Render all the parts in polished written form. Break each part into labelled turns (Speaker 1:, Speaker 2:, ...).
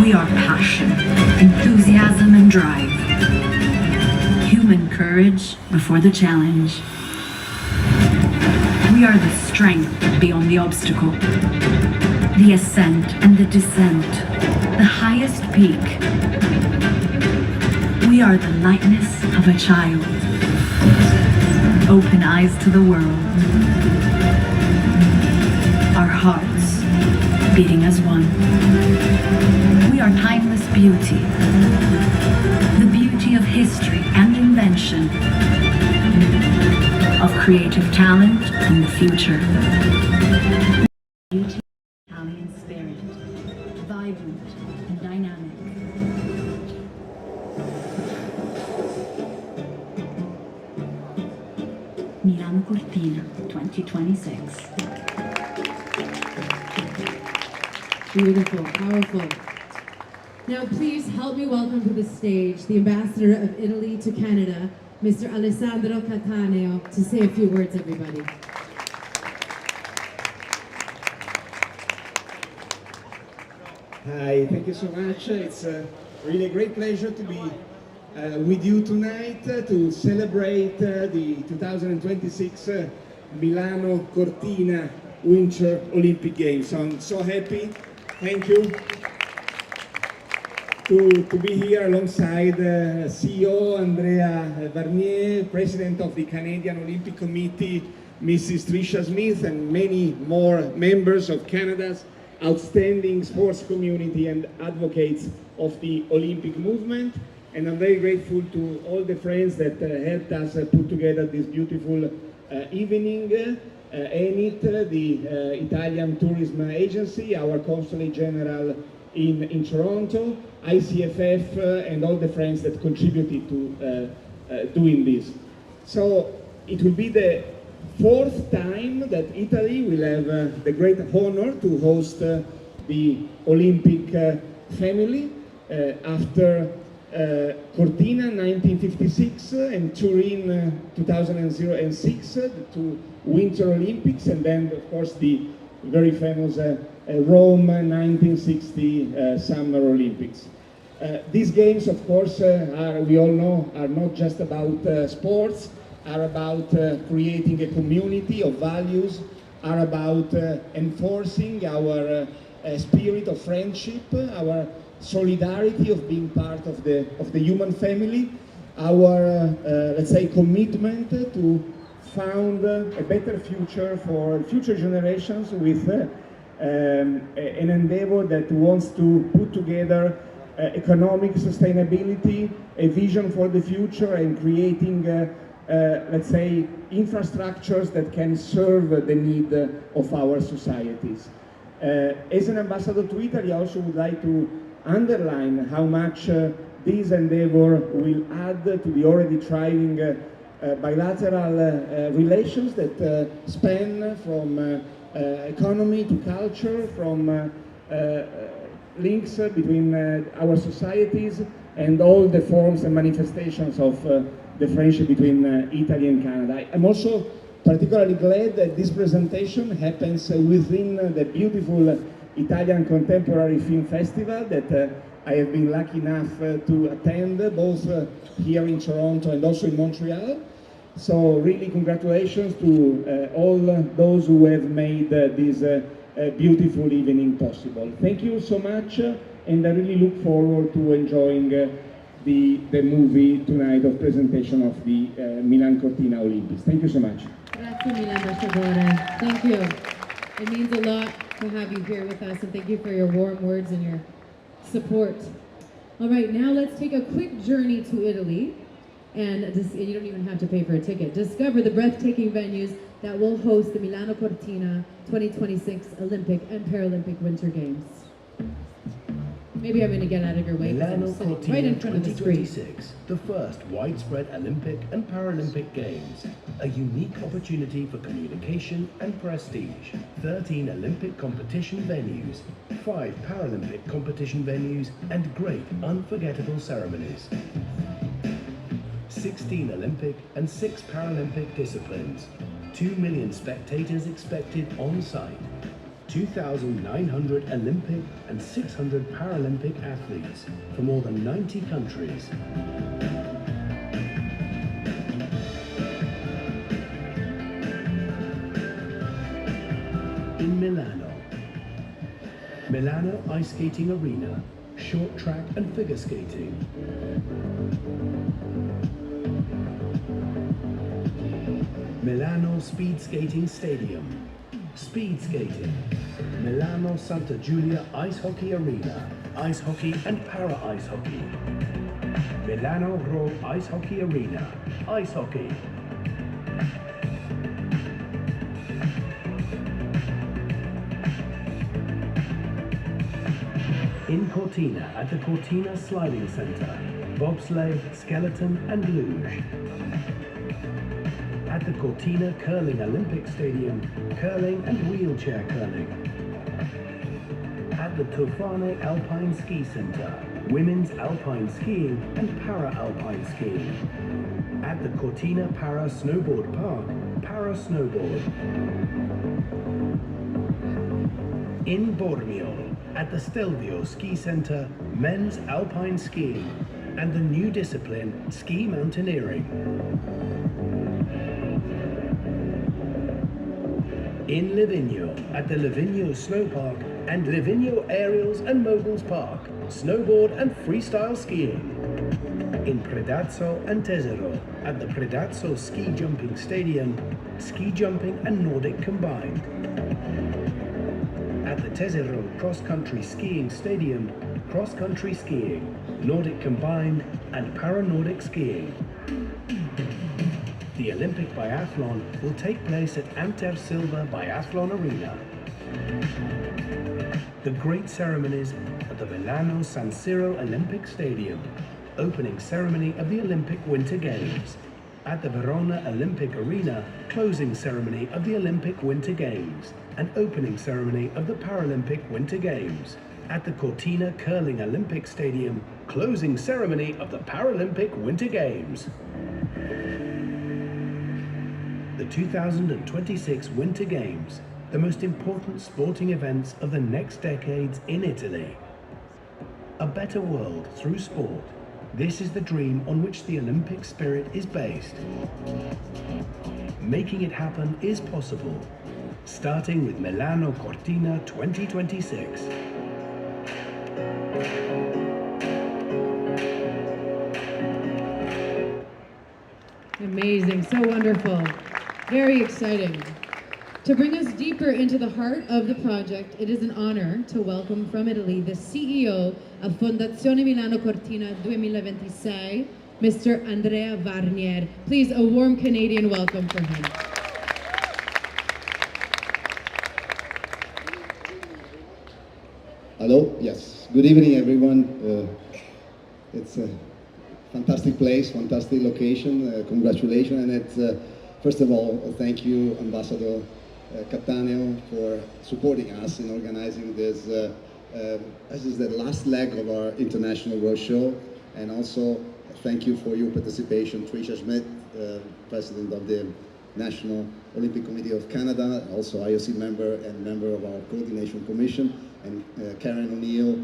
Speaker 1: We are passion, enthusiasm, and drive. Human courage before the challenge. We are the strength beyond the obstacle. The ascent and the descent. The highest peak. We are the lightness of a child. Open eyes to the world. Our hearts beating as one. We are timeless beauty. The beauty of history and invention. Of creative talent and the future. Beauty, Italian spirit, vibrant and dynamic. Milano Cortina, 2026.
Speaker 2: Beautiful, powerful. Now please help me welcome to the stage the Ambassador of Italy to Canada, Mr. Alessandro Cattaneo, to say a few words, everybody.
Speaker 3: Hi, thank you so much. It's really a great pleasure to be with you tonight to celebrate the 2026 Milano Cortina Winter Olympic Games. So I'm so happy, thank you, to be here alongside CEO Andrea Barnier, President of the Canadian Olympic Committee, Mrs. Tricia Smith, and many more members of Canada's outstanding sports community and advocates of the Olympic movement. And I'm very grateful to all the friends that helped us put together this beautiful evening. ENIT, the Italian Tourism Agency, our Consulate General in Toronto, ICFF, and all the friends that contributed to doing this. So it will be the fourth time that Italy will have the great honor to host the Olympic family after Cortina 1956 and Turin 2006, the two Winter Olympics, and then of course the very famous Rome 1960 Summer Olympics. These games, of course, we all know, are not just about sports, are about creating a community of values, are about enforcing our spirit of friendship, our solidarity of being part of the human family, our, let's say, commitment to found a better future for future generations with an endeavor that wants to put together economic sustainability, a vision for the future, and creating, let's say, infrastructures that can serve the need of our societies. As an ambassador to Italy, I also would like to underline how much this endeavor will add to the already thriving bilateral relations that span from economy to culture, from links between our societies, and all the forms and manifestations of the friendship between Italy and Canada. I'm also particularly glad that this presentation happens within the beautiful Italian Contemporary Film Festival that I have been lucky enough to attend, both here in Toronto and also in Montreal. So really congratulations to all those who have made this beautiful evening possible. Thank you so much, and I really look forward to enjoying the movie tonight of presentation of the Milan Cortina Olympics. Thank you so much.
Speaker 2: Grazie mille, Ambassadore. Thank you. It means a lot to have you here with us, and thank you for your warm words and your support. All right, now let's take a quick journey to Italy, and you don't even have to pay for a ticket. Discover the breathtaking venues that will host the Milano Cortina 2026 Olympic and Paralympic Winter Games. Maybe I'm going to get out of your way.
Speaker 4: Milano Cortina
Speaker 2: right in front of the screen.
Speaker 4: 2026, the first widespread Olympic and Paralympic Games. A unique opportunity for communication and prestige. 13 Olympic competition venues, 5 Paralympic competition venues, and great unforgettable ceremonies. 16 Olympic and 6 Paralympic disciplines. 2 million spectators expected on site. 2,900 Olympic and 600 Paralympic athletes from more than 90 countries. In Milano Ice Skating Arena, short track and figure skating. Milano Speed Skating Stadium, speed skating. Milano Santa Giulia Ice Hockey Arena, ice hockey and para ice hockey. Milano Road Ice Hockey Arena, ice hockey. In Cortina at the Cortina Sliding Center, bobsleigh, skeleton and luge. At the Cortina Curling Olympic Stadium, curling and wheelchair curling. At the Tofane Alpine Ski Center, women's alpine skiing and para-alpine skiing. At the Cortina Para Snowboard Park, para snowboard. In Bormio, at the Stelvio Ski Center, men's alpine skiing and the new discipline, ski mountaineering. In Livigno, at the Livigno Snow Park and Livigno Aerials and Moguls Park, snowboard and freestyle skiing. In Predazzo and Tesero, at the Predazzo Ski Jumping Stadium, ski jumping and Nordic combined. At the Tesero Cross-Country Skiing Stadium, cross-country skiing, Nordic combined and para-Nordic skiing. The Olympic biathlon will take place at Anter Silva Biathlon Arena. The great ceremonies at the Milano San Siro Olympic Stadium, opening ceremony of the Olympic Winter Games. At the Verona Olympic Arena, closing ceremony of the Olympic Winter Games and opening ceremony of the Paralympic Winter Games. At the Cortina Curling Olympic Stadium, closing ceremony of the Paralympic Winter Games. The 2026 Winter Games, the most important sporting events of the next decades in Italy. A better world through sport. This is the dream on which the Olympic spirit is based. Making it happen is possible, starting with Milano Cortina 2026.
Speaker 2: Amazing, so wonderful, very exciting. To bring us deeper into the heart of the project, it is an honor to welcome from Italy the CEO of Fondazione Milano Cortina 2026, Mr. Andrea Varnier. Please, a warm Canadian welcome for him.
Speaker 5: Hello, yes. Good evening, everyone. It's a fantastic place, fantastic location. Congratulations, and it's first of all, thank you, Ambassador Cattaneo, for supporting us in organizing this. This is the last leg of our international roadshow, and also thank you for your participation, Tricia Schmidt, President of the National Olympic Committee of Canada, also IOC member and member of our Coordination Commission, and Karen O'Neill,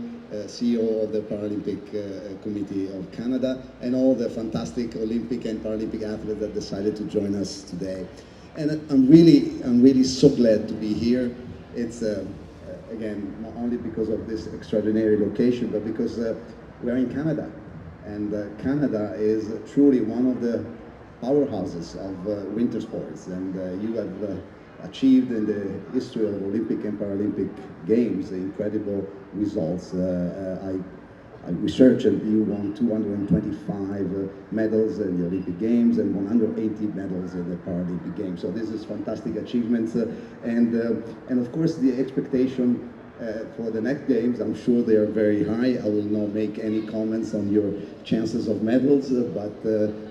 Speaker 5: CEO of the Paralympic Committee of Canada, and all the fantastic Olympic and Paralympic athletes that decided to join us today. And I'm really so glad to be here. It's again, not only because of this extraordinary location, but because we're in Canada, and Canada is truly one of the powerhouses of winter sports, and you have achieved in the history of Olympic and Paralympic Games incredible results. I researched, and you won 225 medals in the Olympic Games and 180 medals in the Paralympic Games. So this is fantastic achievements, and of course the expectation for the next games, I'm sure they are very high. I will not make any comments on your chances of medals, but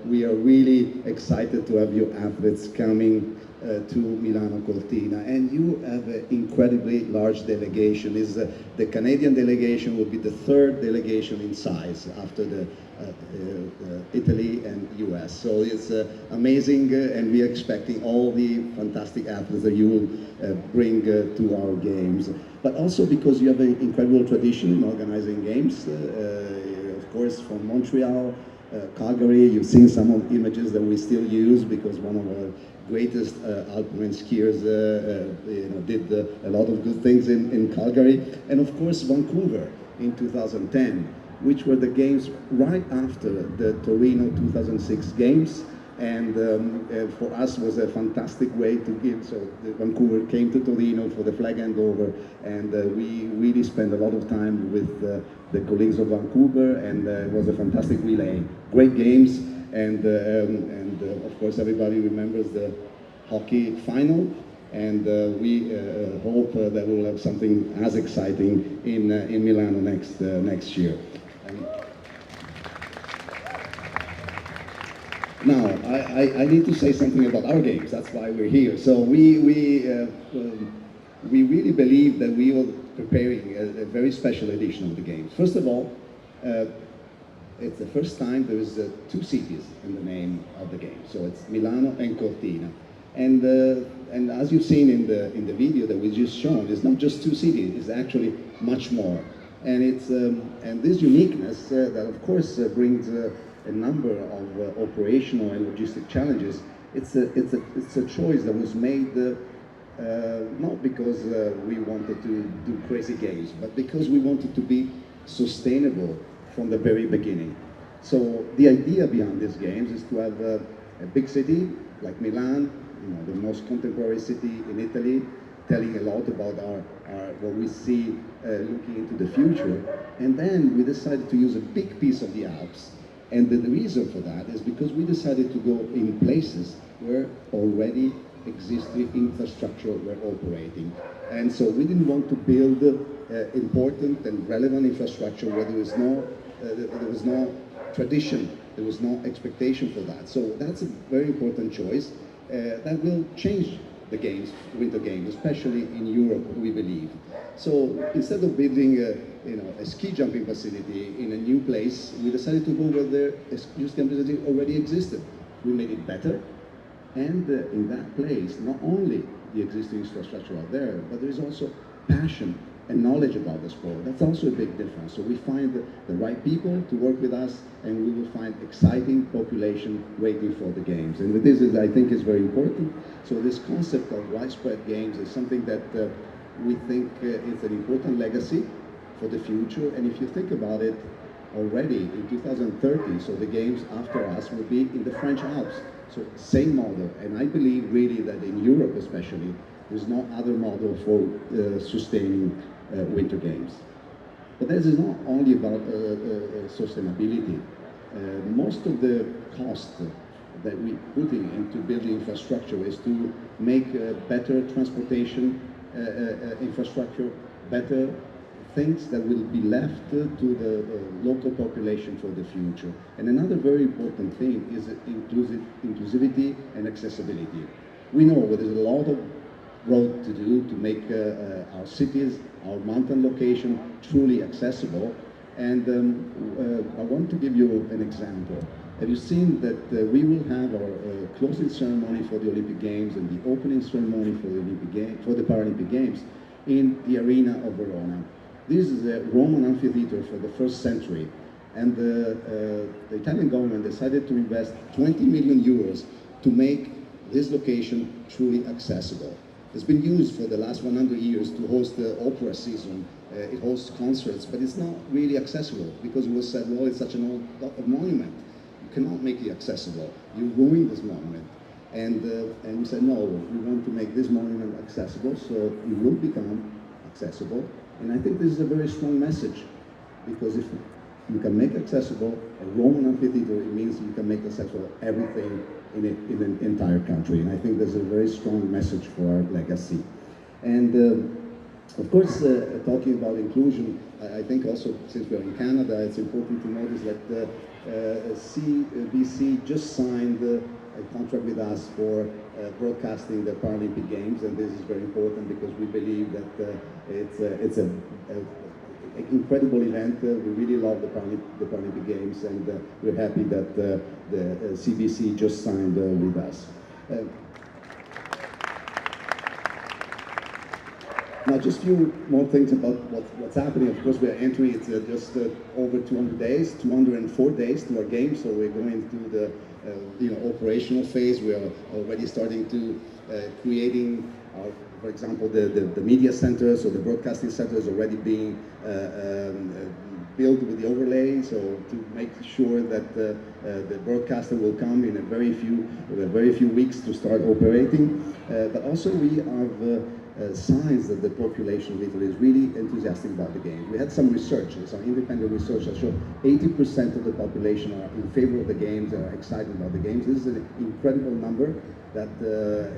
Speaker 5: we are really excited to have your athletes coming to Milano Cortina, and you have an incredibly large delegation. The Canadian delegation will be the third delegation in size after the Italy and US. So it's amazing, and we are expecting all the fantastic athletes that you will bring to our games. But also because you have an incredible tradition in organizing games, of course, from Montreal, Calgary. You've seen some of the images that we still use because one of our greatest alpine skiers did a lot of good things in Calgary. And of course, Vancouver in 2010, which were the games right after the Torino 2006 games. And for us was a fantastic way to give. So Vancouver came to Torino for the flag handover, and we really spent a lot of time with the colleagues of Vancouver, and it was a fantastic relay. Great games, and of course everybody remembers the hockey final, and we hope that we'll have something as exciting in Milano next year. Now, I need to say something about our games. That's why we're here. So we really believe that we are preparing a very special edition of the games. First of all, it's the first time there is two cities in the name of the game. So it's Milano and Cortina. And as you've seen in the video that we just shown, it's not just two cities. It's actually much more. And it's and this uniqueness that of course brings a number of operational and logistic challenges. It's a choice that was made not because we wanted to do crazy games, but because we wanted to be sustainable from the very beginning. So the idea behind these games is to have a big city like Milan, the most contemporary city in Italy, telling a lot about our what we see looking into the future. And then we decided to use a big piece of the Alps. And the reason for that is because we decided to go in places where already existing infrastructure were operating. And so we didn't want to build important and relevant infrastructure where there was no tradition, there was no expectation for that. So that's a very important choice that will change the games, winter games, especially in Europe, we believe. So instead of building a ski jumping facility in a new place, we decided to go where the ski jumping facility already existed. We made it better, and in that place, not only the existing infrastructure out there, but there is also passion and knowledge about the sport. That's also a big difference. So we find the right people to work with us, and we will find exciting population waiting for the games. And this is, I think, is very important. So this concept of widespread games is something that we think is an important legacy for the future. And if you think about it, already in 2030, so the games after us will be in the French Alps. So same model. And I believe really that in Europe especially, there's no other model for sustaining winter games. But this is not only about sustainability. Most of the cost that we're putting into building infrastructure is to make better transportation infrastructure, better things that will be left to the local population for the future. And another very important thing is inclusivity and accessibility. We know there's a lot of road to do to make our cities, our mountain location truly accessible. And I want to give you an example. Have you seen that we will have our closing ceremony for the Olympic Games and the opening ceremony for the Paralympic Games in the arena of Verona? This is a Roman amphitheater for the 1st century, and the Italian government decided to invest 20 million euros to make this location truly accessible. It's been used for the last 100 years to host the opera season. It hosts concerts, but it's not really accessible because it was said, well, it's such an old monument. You cannot make it accessible. You ruin this monument. And we said, no, we want to make this monument accessible, so it will become accessible. And I think this is a very strong message, because if you can make accessible a Roman amphitheater, it means you can make accessible everything in an entire country. And I think there's a very strong message for our legacy. And of course, talking about inclusion, I think also since we're in Canada, it's important to notice that CBC just signed a contract with us for broadcasting the Paralympic Games, and this is very important because we believe that it's an incredible event. We really love the Paralympic Games, and we're happy that the CBC just signed with us. Now, just a few more things about what's happening. Of course, we're entering, it's just over 200 days, 204 days to our game, so we're going through the operational phase. We are already starting to creating our, for example, the media center, so the broadcasting center is already being built with the overlay, so to make sure that the broadcaster will come in a very few weeks to start operating. But also we have signs that the population of Italy is really enthusiastic about the games. We had some research, some independent research that showed 80% of the population are in favor of the games, are excited about the games. This is an incredible number that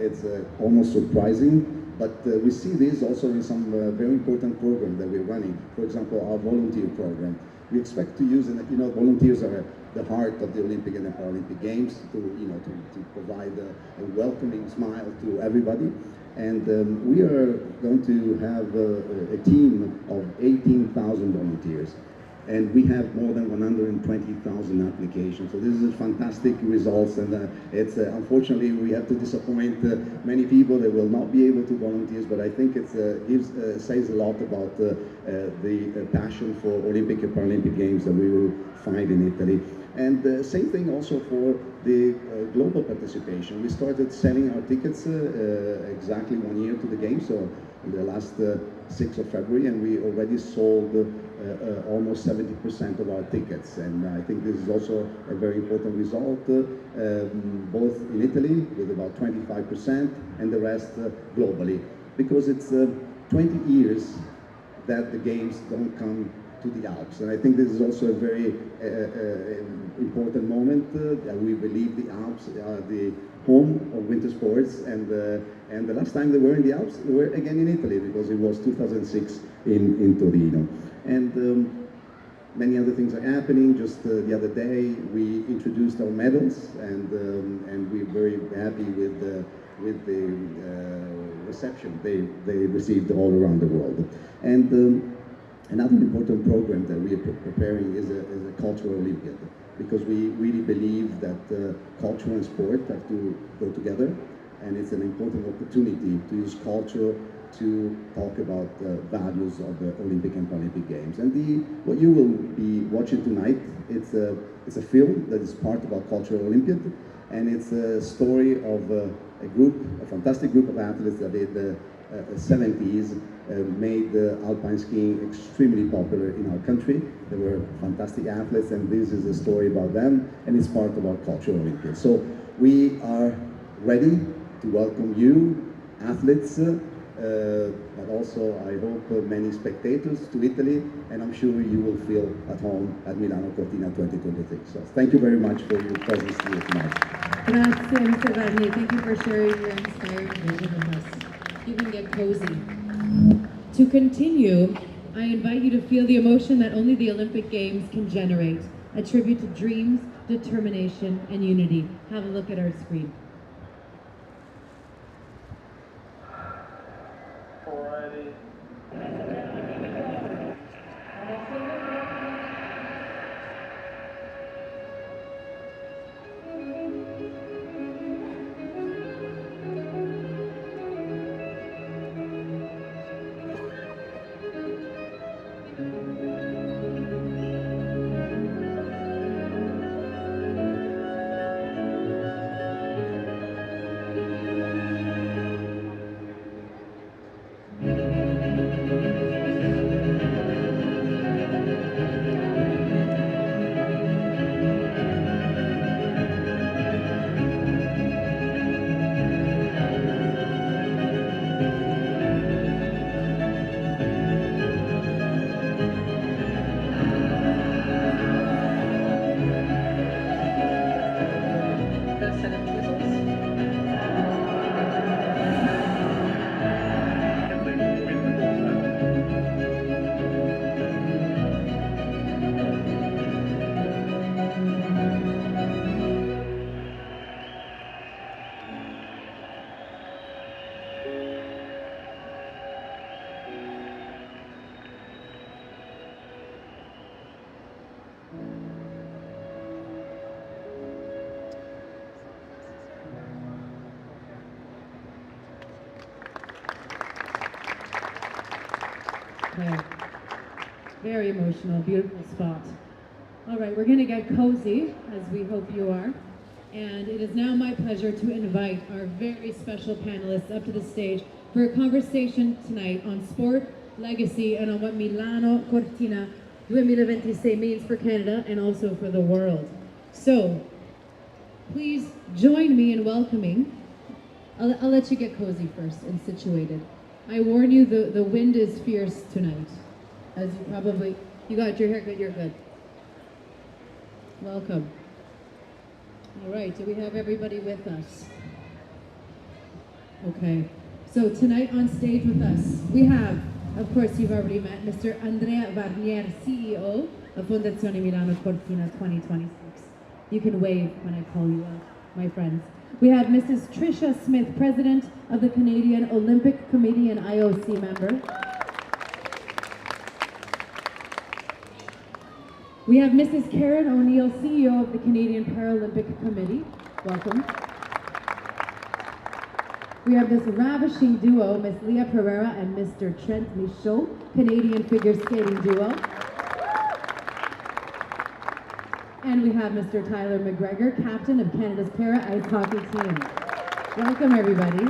Speaker 5: it's almost surprising, but we see this also in some very important programs that we're running. For example, our volunteer program. We expect to use, volunteers are the heart of the Olympic and the Paralympic Games to provide a welcoming smile to everybody. And we are going to have a team of 18,000 volunteers. And we have more than 120,000 applications. So this is fantastic results, and it's unfortunately we have to disappoint many people that will not be able to volunteer. But I think it says a lot about the passion for Olympic and Paralympic Games that we will find in Italy. And same thing also for the global participation. We started selling our tickets exactly 1 year to the game, so in the last 6th of February, and we already sold almost 70% of our tickets. And I think this is also a very important result, both in Italy with about 25% and the rest globally, because it's 20 years that the games don't come to the Alps. And I think this is also a very important moment that we believe the Alps are the home of winter sports, and the last time they were in the Alps, they were again in Italy, because it was 2006 in Torino. And many other things are happening. Just the other day, we introduced our medals, and we're very happy with the reception they received all around the world. And another important program that we are preparing is a cultural Olympiad, because we really believe that culture and sport have to go together, and it's an important opportunity to use culture to talk about the values of the Olympic and Paralympic Games. And what you will be watching tonight, it's a film that is part of our Cultural Olympiad, and it's a story of a fantastic group of athletes that in the 70s made alpine skiing extremely popular in our country. They were fantastic athletes, and this is a story about them, and it's part of our Cultural Olympiad. So we are ready to welcome you, athletes, but also I hope many spectators to Italy, and I'm sure you will feel at home at Milano Cortina 2026. So thank you very much for your presence here tonight.
Speaker 2: Grazie, Mr. Varney. Thank you for sharing your inspiring vision with us. You can get cozy. To continue, I invite you to feel the emotion that only the Olympic Games can generate, a tribute to dreams, determination, and unity. Have a look at our screen. Okay. Very emotional, beautiful spot. All right, we're gonna get cozy, as we hope you are. And it is now my pleasure to invite our very special panelists up to the stage for a conversation tonight on sport, legacy, and on what Milano Cortina 2026 means for Canada and also for the world. So, please join me in welcoming. I'll let you get cozy first and situated. I warn you, the wind is fierce tonight. As you got your haircut, you're good. Welcome. All right, do we have everybody with us? Okay, so tonight on stage with us, we have, of course you've already met, Mr. Andrea Varnier, CEO of Fondazione Milano Cortina 2026. You can wave when I call you out, my friends. We have Mrs. Tricia Smith, President of the Canadian Olympic Committee and IOC member. We have Mrs. Karen O'Neill, CEO of the Canadian Paralympic Committee. Welcome. We have this ravishing duo, Ms. Leah Pereira and Mr. Trent Michaud, Canadian figure skating duo. And we have Mr. Tyler McGregor, captain of Canada's para ice hockey team. Welcome, everybody.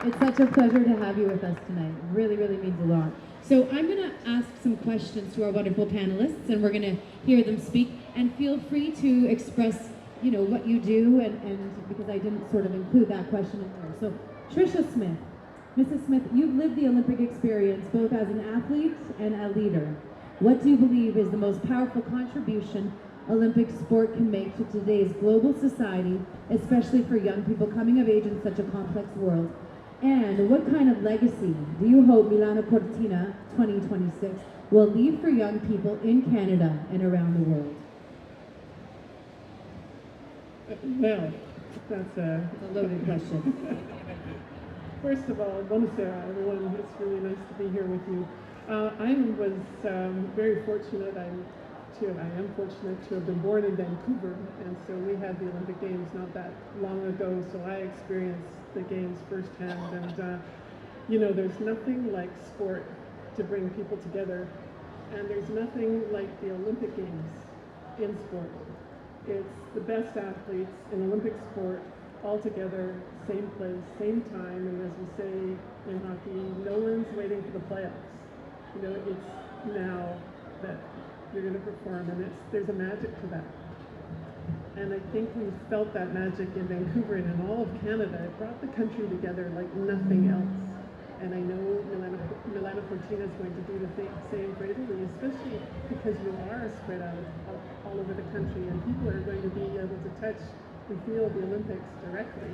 Speaker 2: It's such a pleasure to have you with us tonight. It really, really means a lot. So I'm going to ask some questions to our wonderful panelists, and we're going to hear them speak. And feel free to express, what you do, and because I didn't sort of include that question in there. So, Tricia Smith. Mrs. Smith, you've lived the Olympic experience both as an athlete and a leader. What do you believe is the most powerful contribution Olympic sport can make to today's global society, especially for young people coming of age in such a complex world? And what kind of legacy do you hope Milano Cortina 2026 will leave for young people in Canada and around the world?
Speaker 6: Well, that's
Speaker 2: a loaded question.
Speaker 6: First of all, bonsoir, everyone. It's really nice to be here with you. I was very fortunate. I am fortunate to have been born in Vancouver, and so we had the Olympic Games not that long ago, so I experienced the Games firsthand, and there's nothing like sport to bring people together, and there's nothing like the Olympic Games in sport. It's the best athletes in Olympic sport all together, same place, same time, and as we say in hockey, no one's waiting for the playoffs. It's now that you're going to perform, and there's a magic to that. And I think we felt that magic in Vancouver and in all of Canada. It brought the country together like nothing else. And I know Milano Cortina is going to do the same for Italy, especially because you are spread out all over the country, and people are going to be able to touch and feel the Olympics directly.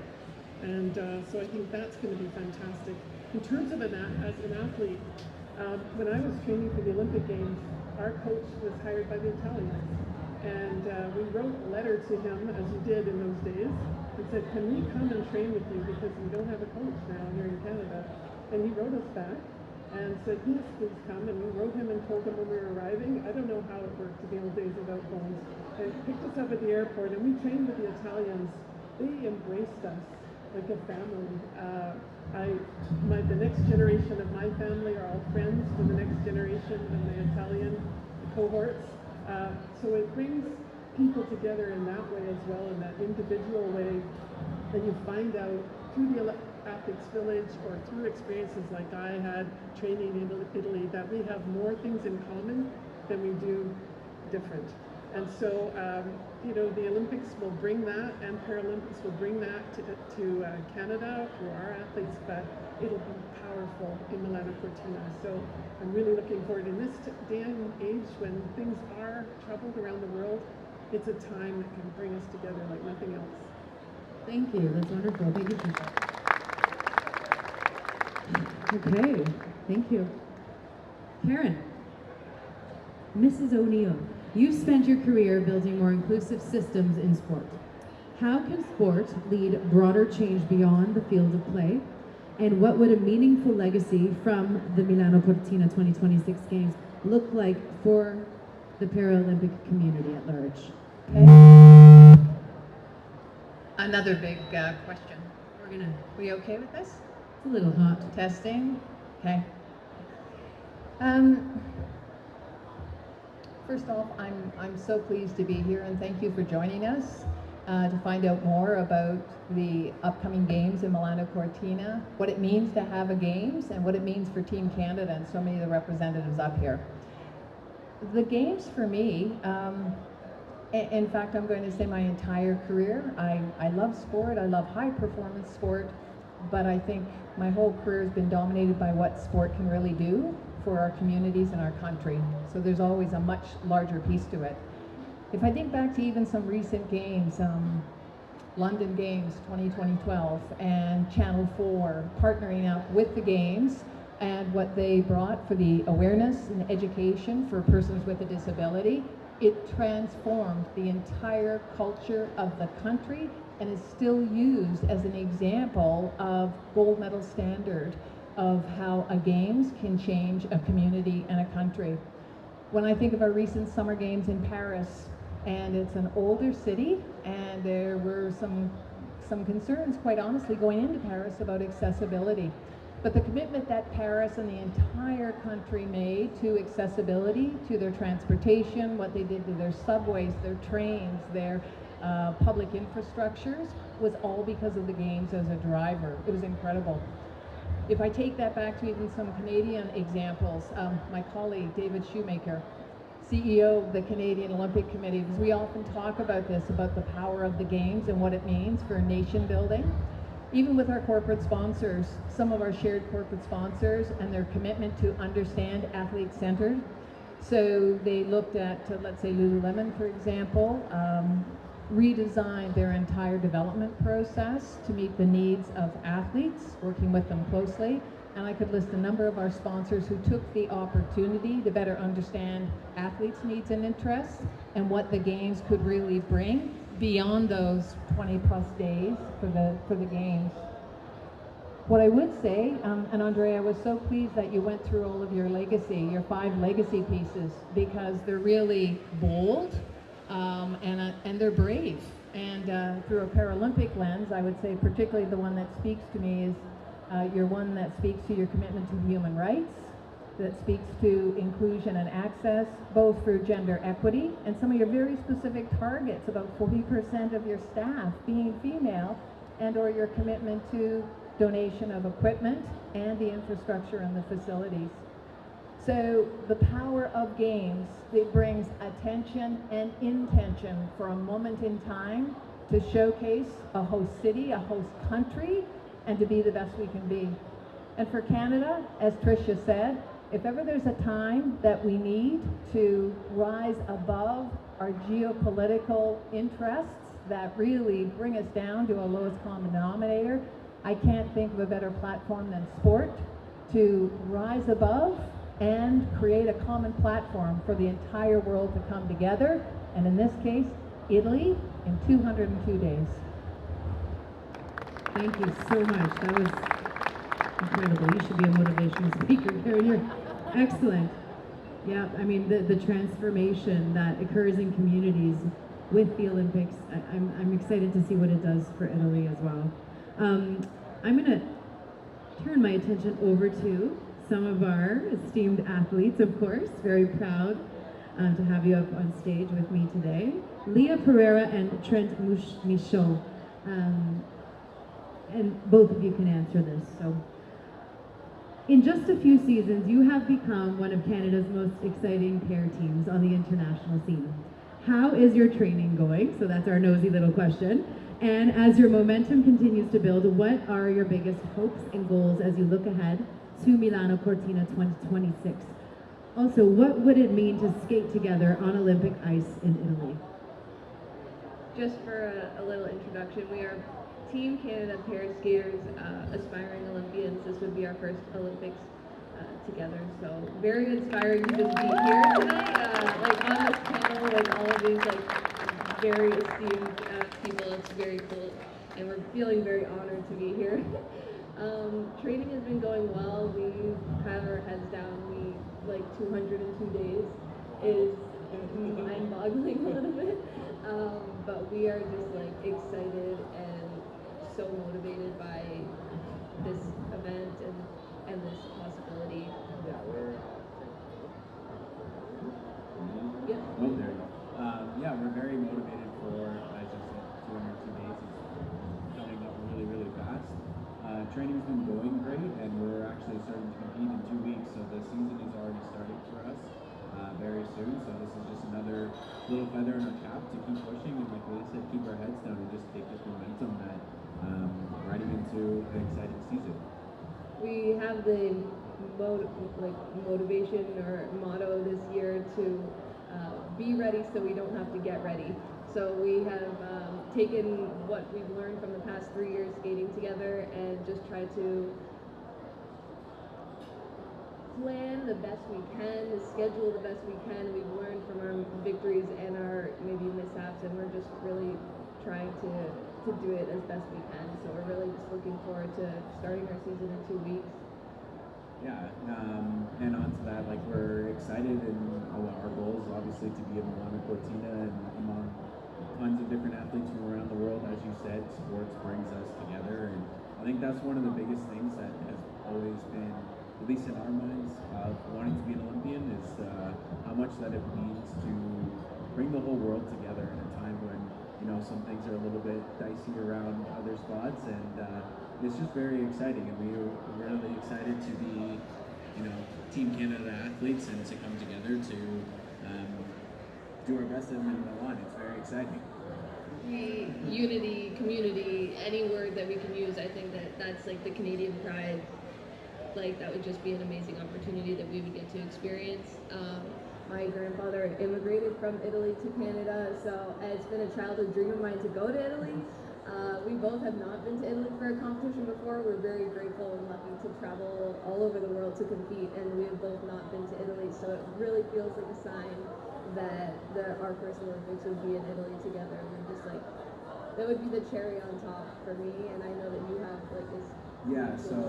Speaker 6: And so I think that's going to be fantastic. In terms of as an athlete, when I was training for the Olympic Games, our coach was hired by the Italians. And we wrote a letter to him, as you did in those days, and said, can we come and train with you because we don't have a coach now here in Canada? And he wrote us back and said, yes, please come. And we wrote him and told him when we were arriving. I don't know how it worked in the old days without phones. They picked us up at the airport, and we trained with the Italians. They embraced us like a family. The next generation of my family are all friends for the next generation of the Italian cohorts. So it brings people together in that way as well, in that individual way. And you find out through the Athletes Village or through experiences like I had training in Italy that we have more things in common than we do different. And so, the Olympics will bring that, and Paralympics will bring that to Canada through our athletes, but it'll be powerful in Milano Cortina. So I'm really looking forward. In this day and age when things are troubled around the world, it's a time that can bring us together like nothing else.
Speaker 2: Thank you. That's wonderful. Thank you, Tricia. Okay. Thank you. Karen. Mrs. O'Neill, you've spent your career building more inclusive systems in sport. How can sport lead broader change beyond the field of play? And what would a meaningful legacy from the Milano Cortina 2026 Games look like for the Paralympic community at large? Okay.
Speaker 7: Another big question. We okay with this?
Speaker 2: It's a little hot.
Speaker 7: Testing? Okay. Um, First off, I'm so pleased to be here, and thank you for joining us to find out more about the upcoming games in Milano Cortina, what it means to have a games, and what it means for Team Canada and so many of the representatives up here. The games for me, in fact, I'm going to say my entire career, I love sport, I love high performance sport, but I think my whole career has been dominated by what sport can really do for our communities and our country. So there's always a much larger piece to it. If I think back to even some recent games, London Games 2012 and Channel 4 partnering up with the games and what they brought for the awareness and education for persons with a disability, it transformed the entire culture of the country and is still used as an example of gold medal standard of how a games can change a community and a country. When I think of our recent summer games in Paris, and it's an older city, and there were some concerns, quite honestly, going into Paris about accessibility. But the commitment that Paris and the entire country made to accessibility, to their transportation, what they did to their subways, their trains, their public infrastructures, was all because of the games as a driver. It was incredible. If I take that back to even some Canadian examples, my colleague David Shoemaker, CEO of the Canadian Olympic Committee, because we often talk about this, about the power of the games and what it means for nation building. Even with our corporate sponsors, some of our shared corporate sponsors and their commitment to understand athlete-centered. So they looked at, let's say Lululemon, for example, redesigned their entire development process to meet the needs of athletes, working with them closely. And I could list a number of our sponsors who took the opportunity to better understand athletes' needs and interests and what the games could really bring beyond those 20 plus days for the games. What I would say, and Andrea, I was so pleased that you went through all of your legacy, your 5 legacy pieces, because they're really bold and they're brave. And through a Paralympic lens, I would say particularly the one that speaks to me is you're one that speaks to your commitment to human rights, that speaks to inclusion and access, both through gender equity, and some of your very specific targets, about 40% of your staff being female, and or your commitment to donation of equipment and the infrastructure and the facilities. So the power of games, it brings attention and intention for a moment in time to showcase a host city, a host country, and to be the best we can be. And for Canada, as Tricia said, if ever there's a time that we need to rise above our geopolitical interests that really bring us down to a lowest common denominator, I can't think of a better platform than sport to rise above and create a common platform for the entire world to come together, and in this case, Italy, in 202 days.
Speaker 2: Thank you so much. That was incredible. You should be a motivational speaker, Karen. You're excellent. Yeah, I mean, the transformation that occurs in communities with the Olympics, I'm excited to see what it does for Italy as well. I'm going to turn my attention over to some of our esteemed athletes, of course. Very proud to have you up on stage with me today. Leah Pereira and Trent Michaud. And both of you can answer this. So, in just a few seasons, you have become one of Canada's most exciting pair teams on the international scene. How is your training going? So that's our nosy little question. And as your momentum continues to build, what are your biggest hopes and goals as you look ahead to Milano Cortina 2026? Also, what would it mean to skate together on Olympic ice in Italy?
Speaker 8: Just for a little introduction, we are Team Canada pair skaters, aspiring Olympians. This would be our first Olympics together, so very inspiring to just be here tonight, like on this panel with all of these like very esteemed people. It's very cool, and we're feeling very honored to be here. Training has been going well. We've had our heads down. We like 202 days is mind-boggling a little bit, but we are just like excited and so motivated by this event and this possibility.
Speaker 3: Yeah, we're
Speaker 9: little feather in our cap to keep pushing and, like Lee said, keep our heads down and just take this momentum that riding into an exciting season.
Speaker 8: We have the motivation or motto this year to be ready so we don't have to get ready. So we have taken what we've learned from the past 3 years skating together and just try to plan the best we can, schedule the best we can. We've learned from our victories and our maybe mishaps, and we're just really trying to do it as best we can. So we're really just looking forward to starting our season in 2 weeks.
Speaker 9: Yeah, and on to that, like we're excited, and our goal is obviously to be a Milano Cortina and among tons of different athletes from around the world. As you said, sports brings us together, and I think that's one of the biggest things that has always been, at least in our minds, of wanting to be an Olympian, is how much that it means to bring the whole world together in a time when, you know, some things are a little bit dicey around other spots, and it's just very exciting, and we're really excited to be, you know, Team Canada athletes and to come together to do our best in Milan. It's very exciting.
Speaker 8: Unity, community, any word that we can use, I think that's like the Canadian pride. Like that would just be an amazing opportunity that we would get to experience. My grandfather immigrated from Italy to Canada, so it's been a childhood dream of mine to go to Italy. We both have not been to Italy for a competition before. We're very grateful and lucky to travel all over the world to compete, and we have both not been to Italy, so it really feels like a sign that our first Olympics would be in Italy together. And just like, that would be the cherry on top for me, and I know that you have like this.
Speaker 9: Yeah, so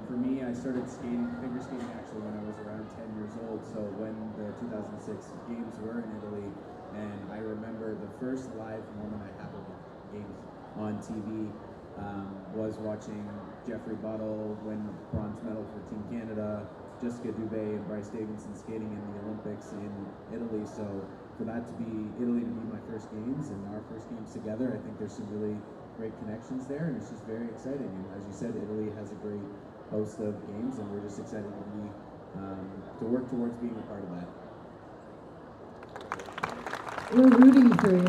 Speaker 9: for me, I started figure skating actually when I was around 10 years old. So when the 2006 games were in Italy, and I remember the first live moment I had of games on TV was watching Jeffrey Buttle win the bronze medal for Team Canada, Jessica Dubé and Bryce Davidson skating in the Olympics in Italy. So for that to be Italy to be my first games and our first games together, I think there's some really great connections there, and it's just very exciting. And as you said, Italy has a great host of games, and we're just excited to be to work towards being a part of that.
Speaker 2: We're rooting for you.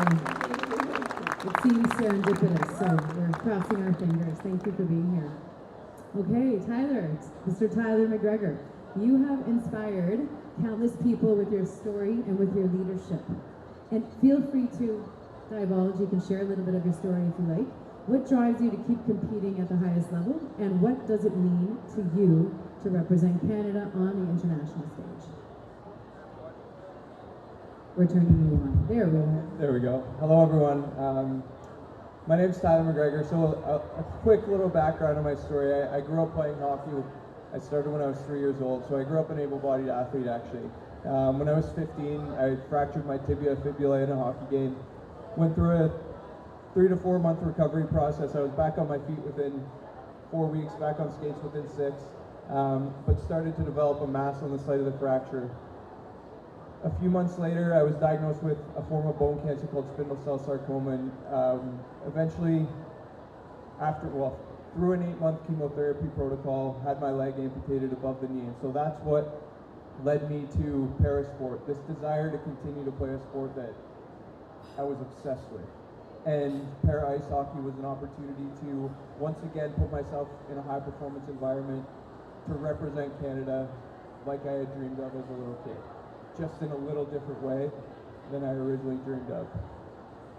Speaker 2: It seems serendipitous, so we're crossing our fingers. Thank you for being here. Okay, Tyler, Mr. Tyler McGregor, you have inspired countless people with your story and with your leadership. And feel free to divulge, you can share a little bit of your story if you like. What drives you to keep competing at the highest level, and what does it mean to you to represent Canada on the international stage? We're turning you on. There we go.
Speaker 10: There we go. Hello, everyone. My name's Tyler McGregor. So a quick little background on my story. I grew up playing hockey. I started when I was 3 years old, so I grew up an able-bodied athlete, actually. When I was 15, I fractured my tibia fibula in a hockey game. Went through a 3 to 4 month recovery process. I was back on my feet within 4 weeks, back on skates within 6, but started to develop a mass on the site of the fracture. A few months later, I was diagnosed with a form of bone cancer called spindle cell sarcoma, and eventually, through an 8-month chemotherapy protocol, had my leg amputated above the knee. And so that's what led me to parasport, this desire to continue to play a sport that I was obsessed with. And para ice hockey was an opportunity to once again put myself in a high performance environment to represent Canada like I had dreamed of as a little kid, just in a little different way than I originally dreamed of.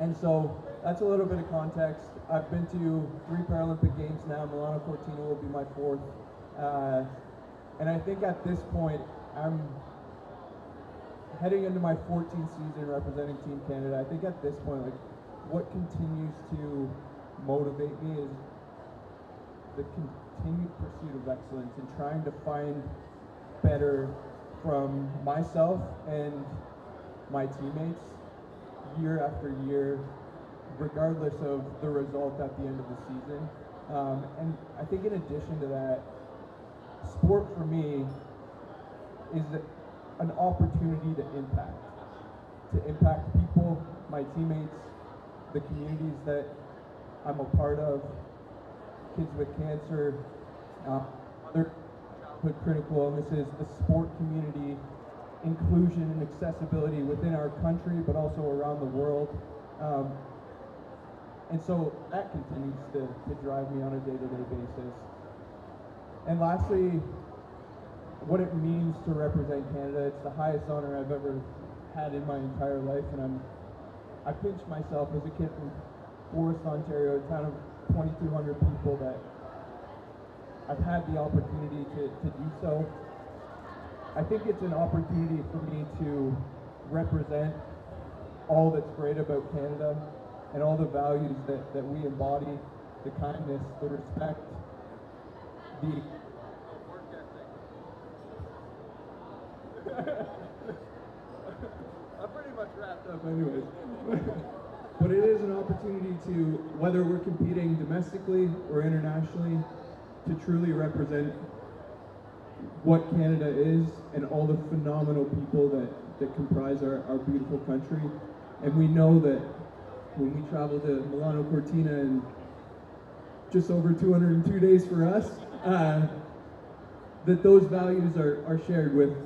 Speaker 10: And so that's a little bit of context. I've been to 3 Paralympic Games now. Milano Cortina will be my 4th. And I think at this point, I'm heading into my 14th season representing Team Canada. I think at this point, like, what continues to motivate me is the continued pursuit of excellence and trying to find better from myself and my teammates year after year, regardless of the result at the end of the season. And I think in addition to that, sport for me is an opportunity to impact people, my teammates, the communities that I'm a part of, kids with cancer, other childhood critical illnesses, the sport community, inclusion and accessibility within our country, but also around the world. And so that continues to drive me on a day-to-day basis. And lastly, what it means to represent Canada. It's the highest honor I've ever had in my entire life, and I pinch myself as a kid from Forest, Ontario, a town of 2,200 people, that I've had the opportunity to do so. I think it's an opportunity for me to represent all that's great about Canada and all the values that we embody, the kindness, the respect, the work ethic. I'm pretty much wrapped up anyways. But it is an opportunity to, whether we're competing domestically or internationally, to truly represent what Canada is and all the phenomenal people that comprise our beautiful country. And we know that when we travel to Milano Cortina in just over 202 days for us, that those values are shared with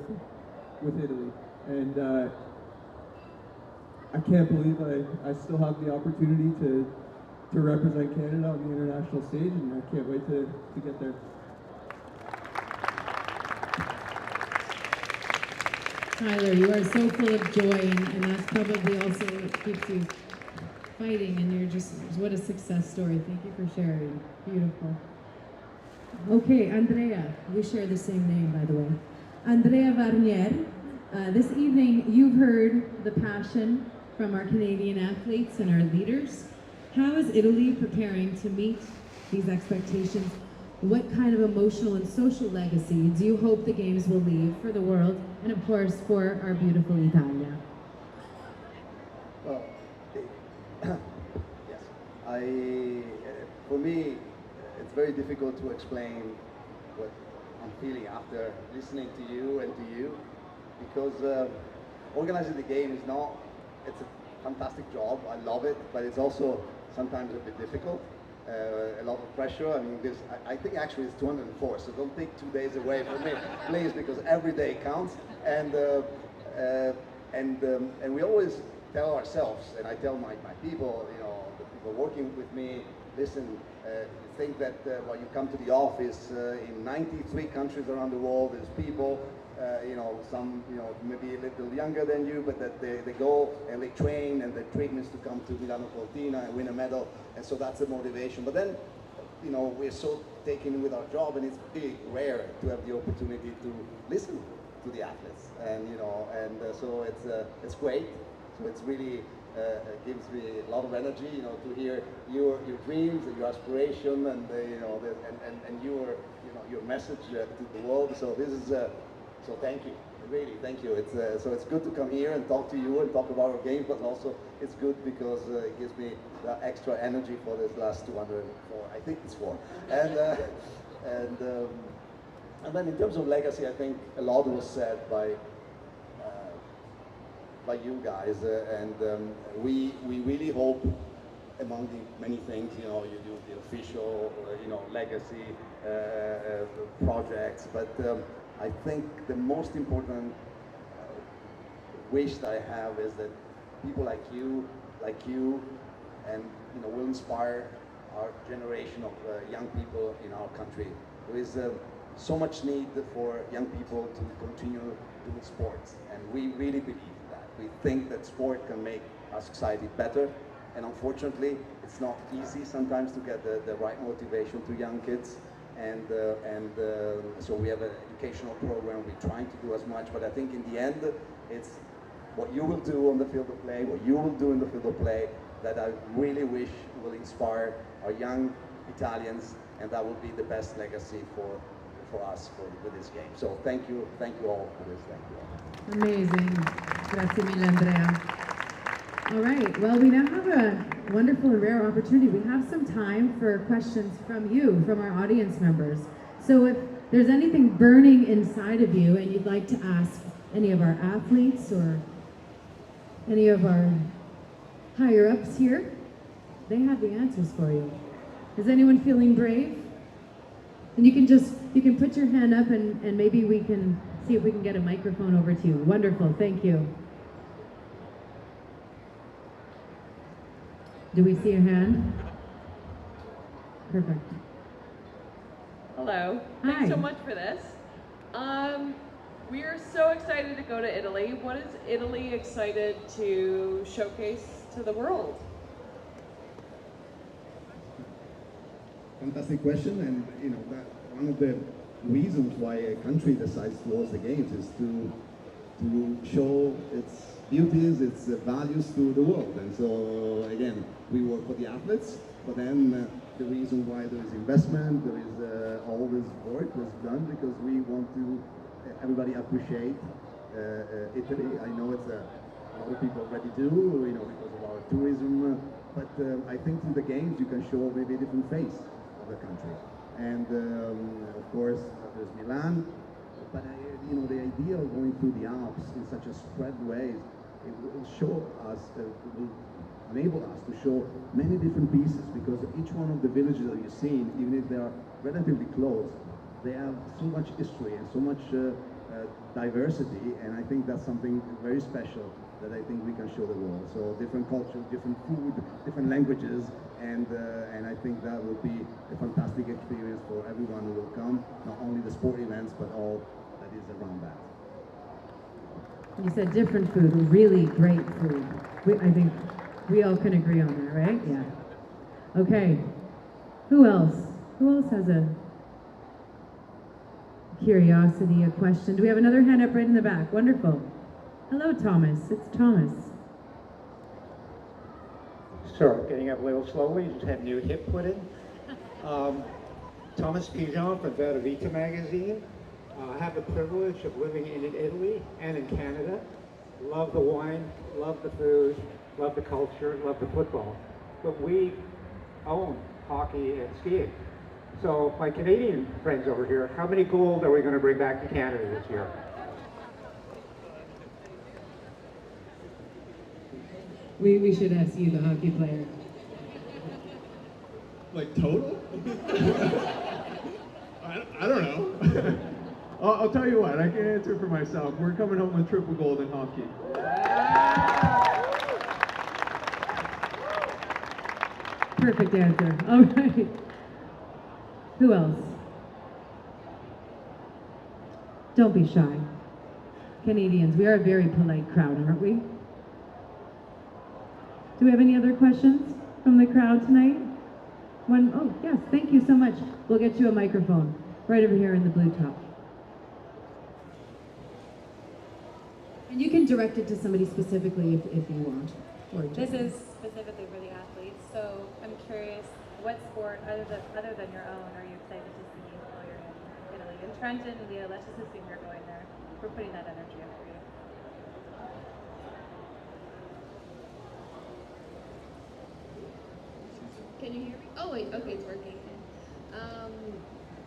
Speaker 10: Italy. And I can't believe I still have the opportunity to represent Canada on the international stage, and I can't wait to get there.
Speaker 2: Tyler, you are so full of joy, and that's probably also what keeps you fighting, and you're just, what a success story. Thank you for sharing. Beautiful. Okay, Andrea, we share the same name, by the way. Andrea Varnier, this evening you've heard the passion from our Canadian athletes and our leaders. How is Italy preparing to meet these expectations? What kind of emotional and social legacy do you hope the Games will leave for the world and, of course, for our beautiful Italia?
Speaker 5: Well, yes, for me, it's very difficult to explain what I'm feeling after listening to you and to you, because organizing the game is not, it's a fantastic job, I love it, but it's also sometimes a bit difficult. A lot of pressure. I mean, I think actually it's 204, so don't take 2 days away from me, please, because every day counts. And we always tell ourselves, and I tell my people, you know, the people working with me, listen, think that when you come to the office in 93 countries around the world, there's people, you know, some, you know, maybe a little younger than you, but that they go and they train, and their dream is to come to Milano Cortina and win a medal, and so that's a motivation. But then, you know, we're so taken with our job, and it's really rare to have the opportunity to listen to the athletes, and you know, and so it's great. So it's really gives me a lot of energy, you know, to hear your dreams and your aspiration, and you know, and your message to the world. So this is. So thank you, really, thank you. It's so it's good to come here and talk to you and talk about our games, but also it's good because it gives me the extra energy for this last 204. I think it's 4. And then in terms of legacy, I think a lot was said by you guys, and we really hope, among the many things, you know, you do the official, you know, legacy projects, but. I think the most important wish that I have is that people like you, and you know, will inspire our generation of young people in our country. There is so much need for young people to continue doing sports, and we really believe that. We think that sport can make our society better, and unfortunately, it's not easy sometimes to get the right motivation to young kids. And so we have an educational program. We're trying to do as much, but I think in the end, it's what you will do on the field of play, what you will do in the field of play, that I really wish will inspire our young Italians, and that will be the best legacy for us with this game. So thank you all for this. Thank you all.
Speaker 2: Amazing. Grazie mille, Andrea. All right, well, we now have a wonderful and rare opportunity. We have some time for questions from you, from our audience members. So if there's anything burning inside of you and you'd like to ask any of our athletes or any of our higher ups here, they have the answers for you. Is anyone feeling brave? And you can put your hand up, and maybe we can see if we can get a microphone over to you. Wonderful, thank you. Do we see a hand? Perfect.
Speaker 11: Hello.
Speaker 2: Hi.
Speaker 11: Thanks so much for this. We are so excited to go to Italy. What is Italy excited to showcase to the world?
Speaker 5: Fantastic question, and you know that one of the reasons why a country decides to host the games is to show its beauties, its values to the world. And so again, we work for the athletes, but then the reason why there is investment, there is all this work was done because we want to everybody appreciate Italy. I know it's a lot of people already do, you know, because of our tourism, but I think through the games you can show maybe a different face of the country. And of course, there's Milan, but you know, the idea of going through the Alps in such a spread way, it will show us, it will enable us to show many different pieces, because each one of the villages that you've seen, even if they are relatively close, they have so much history and so much diversity, and I think that's something very special that I think we can show the world. So different cultures, different food, different languages, and I think that will be a fantastic experience for everyone who will come, not only the sport events, but all that is around that.
Speaker 2: You said different food, really great food. I think we all can agree on that, right? Yeah. Okay. Who else? Who else has a curiosity, a question? Do we have another hand up right in the back? Wonderful. Hello, Thomas. It's Thomas.
Speaker 12: Sure, getting up a little slowly, just had new hip put in. Thomas Pigeon from Vera Vita magazine. I have the privilege of living in Italy and in Canada. Love the wine, love the food, love the culture, love the football. But we own hockey and skiing. So my Canadian friends over here, how many gold are we going to bring back to Canada this year?
Speaker 2: We should ask you, the hockey player.
Speaker 3: Like total? I don't know. I'll tell you what, I can answer for myself. We're coming home with triple gold in hockey.
Speaker 2: Perfect answer. All right. Who else? Don't be shy. Canadians, we are a very polite crowd, aren't we? Do we have any other questions from the crowd tonight? Oh, yes, thank you so much. We'll get you a microphone right over here in the blue top. And you can direct it to somebody specifically if you want.
Speaker 13: This is specifically for the athletes, so I'm curious, what sport other than your own are you excited to see while you're in Italy? In Trenton, Leah, let's just assume you're going there. We're putting that energy up for you.
Speaker 8: Can you hear me? Oh wait, okay, it's working.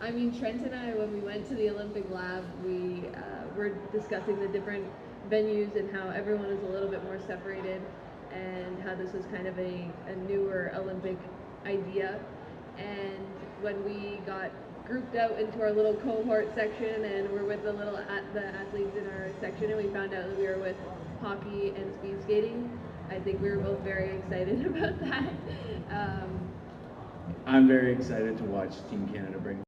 Speaker 8: I mean, Trent and I, when we went to the Olympic Lab, we were discussing the different venues and how everyone is a little bit more separated, and how this was kind of a newer Olympic idea. And when we got grouped out into our little cohort section and we're with the athletes in our section, and we found out that we were with hockey and speed skating, I think we were both very excited about that.
Speaker 9: I'm very excited to watch Team Canada bring.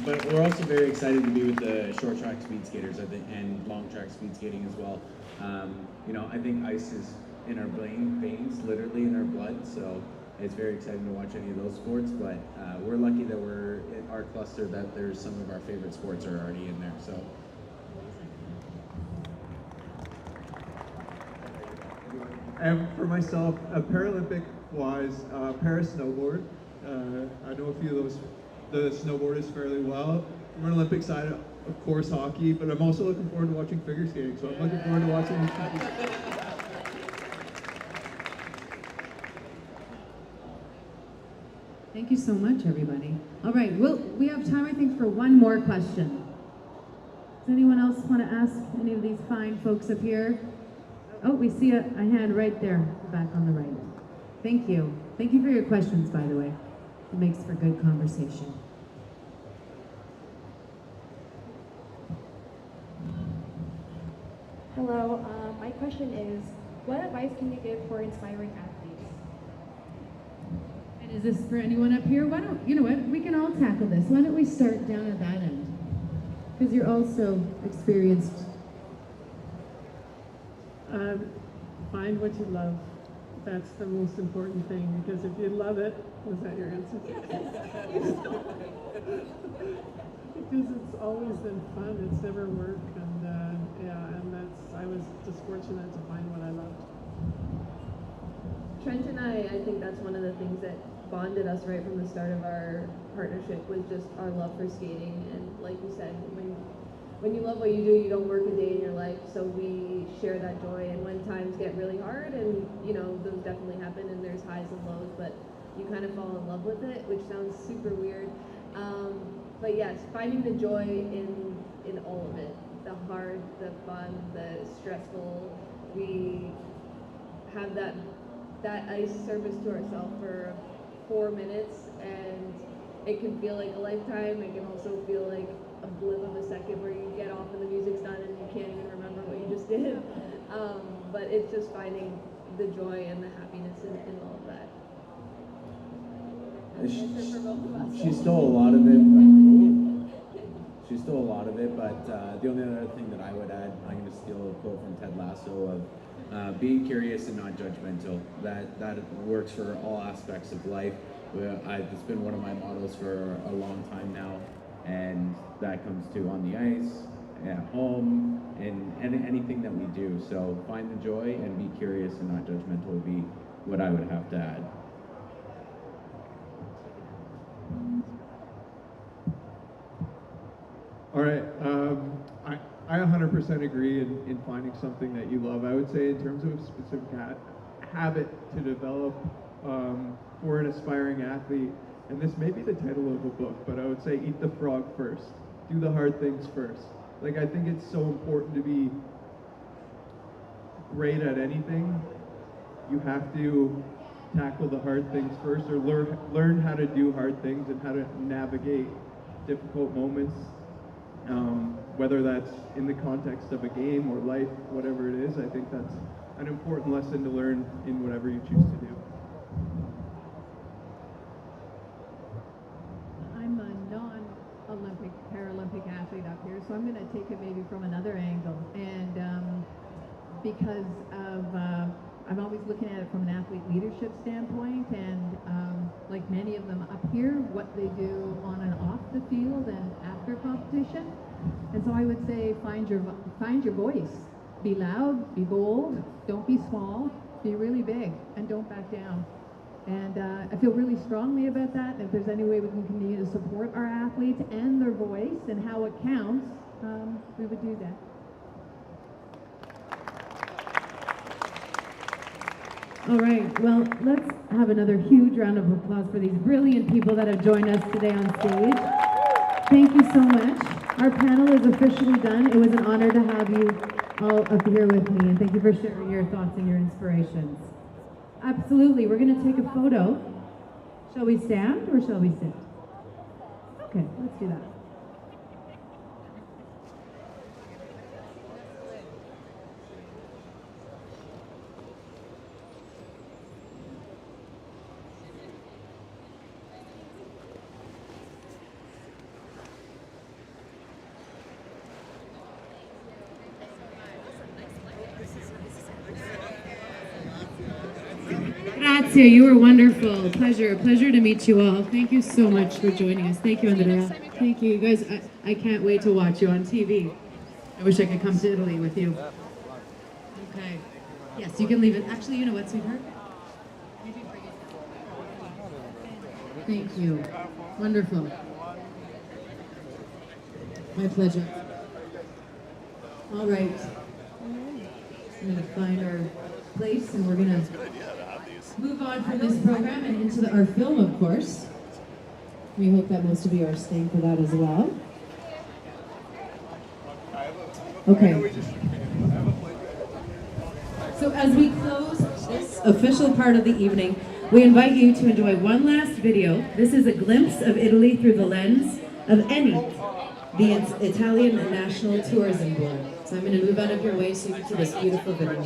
Speaker 9: But we're also very excited to be with the short track speed skaters, I think, and long track speed skating as well. You know, I think ice is in our veins, literally in our blood, so it's very exciting to watch any of those sports. But we're lucky that we're in our cluster, that there's some of our favorite sports are already in there. So.
Speaker 3: And for myself, Paralympic-wise, Paris snowboard. I know a few of the snowboarders fairly well. From an Olympic side, of course, hockey, but I'm also looking forward to watching figure skating. So I'm looking forward to watching these people.
Speaker 2: Thank you so much, everybody. All right, we have time, I think, for one more question. Does anyone else want to ask any of these fine folks up here? Oh, we see a hand right there, back on the right. Thank you. Thank you for your questions, by the way. It makes for good conversation.
Speaker 14: Hello, my question is, what advice can you give for inspiring athletes?
Speaker 2: And is this for anyone up here? Why don't, you know what, we can all tackle this. Why don't we start down at that end? Because you're also experienced.
Speaker 6: Find what you love. That's the most important thing, because if you love it, was that your answer? Because it's always been fun, it's never work, and I was just fortunate to find what I loved.
Speaker 8: Trent and I think that's one of the things that bonded us right from the start of our partnership was just our love for skating. And like you said, when you love what you do, you don't work a day in your life. So we share that joy. And when times get really hard, and you know those definitely happen, and there's highs and lows, but you kind of fall in love with it, which sounds super weird. But yes, finding the joy in all of it. The hard, the fun, the stressful. We have that ice service to ourselves for 4 minutes, and it can feel like a lifetime. It can also feel like a blip of a second where you get off and the music's done and you can't even remember what you just did. But it's just finding the joy and the happiness in all of that.
Speaker 9: She's still a lot of it. She's still a lot of it, but the only other thing that I would add, I'm going to steal a quote from Ted Lasso of being curious and not judgmental. That works for all aspects of life. It's been one of my mottos for a long time now, and that comes to on the ice, at home, and anything that we do. So find the joy and be curious and not judgmental would be what I would have to add.
Speaker 10: All right, I 100% agree in finding something that you love. I would say in terms of a specific habit to develop for an aspiring athlete, and this may be the title of a book, but I would say eat the frog first. Do the hard things first. Like, I think it's so important to be great at anything. You have to tackle the hard things first, or learn how to do hard things and how to navigate difficult moments. Whether that's in the context of a game or life, whatever it is, I think that's an important lesson to learn in whatever you choose to do.
Speaker 7: I'm a non-Olympic, Paralympic athlete up here, so I'm going to take it maybe from another angle. And because of, I'm always looking at it from an athlete leadership standpoint, and like many of them up here, what they do on and off the field and after competition. And so I would say find your voice. Be loud, be bold, don't be small, be really big, and don't back down. And I feel really strongly about that. And if there's any way we can continue to support our athletes and their voice and how it counts, we would do that. All right, well, let's have another huge round of applause for these brilliant people that have joined us today on stage. Thank you so much. Our panel is officially done. It was an honor to have you all up here with me, and thank you for sharing your thoughts and your inspirations. Absolutely, we're going to take a photo. Shall we stand or shall we sit? Okay, let's do that. Grazie, you were wonderful. Pleasure to meet you all. Thank you so much for joining us. Thank you, Andrea. Thank you. You guys, I can't wait to watch you on TV. I wish I could come to Italy with you. Okay. Yes, you can leave it. Actually, you know what, sweetheart? Thank you. Wonderful. My pleasure. All right. I'm going to find our place, and we're going to move on from this program and into our film, of course. We hope that most of you are staying for that as well. Okay. So as we close this official part of the evening, we invite you to enjoy one last video. This is a glimpse of Italy through the lens of ENI, the Italian National Tourism Board.
Speaker 2: So I'm going to move out of your way so you can see this beautiful video.